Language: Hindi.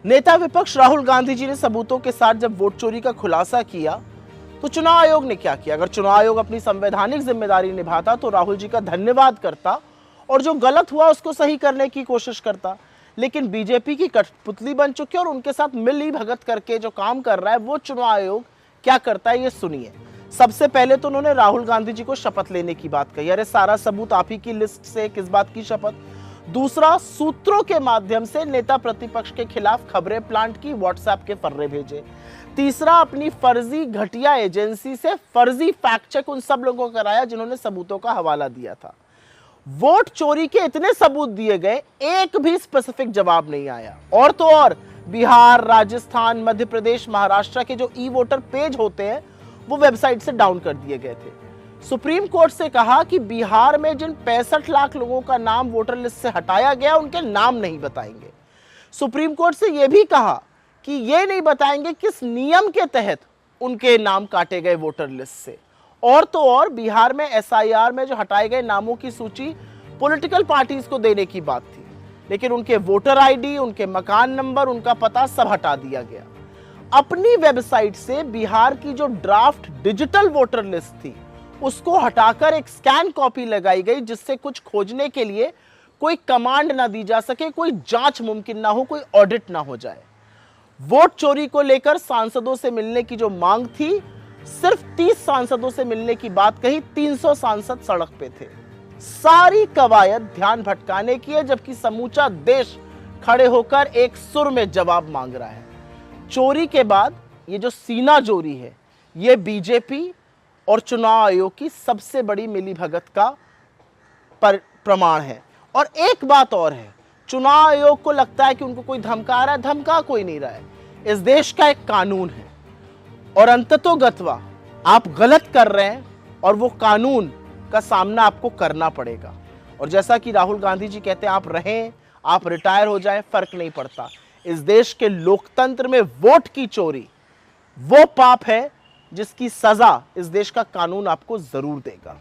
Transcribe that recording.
नेता विपक्ष राहुल गांधी जी ने सबूतों के साथ जब वोट चोरी का खुलासा किया तो चुनाव आयोग ने क्या किया? अगर चुनाव आयोग अपनी संवैधानिक जिम्मेदारी निभाता तो राहुल जी का धन्यवाद करता और जो गलत हुआ उसको सही करने की कोशिश करता। लेकिन बीजेपी की कठपुतली बन चुकी है और उनके साथ मिली भगत करके जो काम कर रहा है वो चुनाव आयोग क्या करता है ये सुनिए। सबसे पहले तो उन्होंने राहुल गांधी जी को शपथ लेने की बात कही। अरे सारा सबूत आप ही की लिस्ट से, किस बात की शपथ? दूसरा, सूत्रों के माध्यम से नेता प्रतिपक्ष के खिलाफ खबरें प्लांट की, व्हाट्सएप के फर्रे भेजे। तीसरा, अपनी फर्जी घटिया एजेंसी से फर्जी फैक्ट चेक उन सब लोगों को कराया जिन्होंने सबूतों का हवाला दिया था। वोट चोरी के इतने सबूत दिए गए, एक भी स्पेसिफिक जवाब नहीं आया। और तो और बिहार, राजस्थान, मध्य प्रदेश, महाराष्ट्र के जो ई वोटर पेज होते हैं वो वेबसाइट से डाउन कर दिए गए थे। सुप्रीम कोर्ट से कहा कि बिहार में जिन 65 लाख लोगों का नाम वोटर लिस्ट से हटाया गया उनके नाम नहीं बताएंगे। सुप्रीम कोर्ट से यह भी कहा कि ये नहीं बताएंगे किस नियम के तहत उनके नाम काटे गए वोटर लिस्ट से। और तो और बिहार में एसआईआर में जो हटाए गए नामों की सूची पॉलिटिकल पार्टीज को देने की बात थी, लेकिन उनके वोटर आईडी, उनके मकान नंबर, उनका पता सब हटा दिया गया। अपनी वेबसाइट से बिहार की जो ड्राफ्ट डिजिटल वोटर लिस्ट थी उसको हटाकर एक स्कैन कॉपी लगाई गई जिससे कुछ खोजने के लिए कोई कमांड ना दी जा सके, कोई जांच मुमकिन ना हो, कोई ऑडिट ना हो जाए। वोट चोरी को लेकर सांसदों से मिलने की जो मांग थी, सिर्फ 30 सांसदों से मिलने की बात कही, 300 सांसद सड़क पे थे। सारी कवायद ध्यान भटकाने की है, जबकि समूचा देश खड़े होकर एक सुर में जवाब मांग रहा है। चोरी के बाद ये जो सीना चोरी है, ये बीजेपी और चुनाव आयोग की सबसे बड़ी मिलीभगत का प्रमाण है। और एक बात और है, चुनाव आयोग को लगता है कि उनको कोई धमका रहा है, धमका कोई नहीं रहा है। इस देश का एक कानून है और अंततोगत्वा आप गलत कर रहे हैं और वो कानून का सामना आपको करना पड़ेगा। और जैसा कि राहुल गांधी जी कहते हैं, आप रहें, आप रिटायर हो जाएं, फर्क नहीं पड़ता। इस देश के लोकतंत्र में वोट की चोरी वो पाप है जिसकी सजा इस देश का कानून आपको जरूर देगा।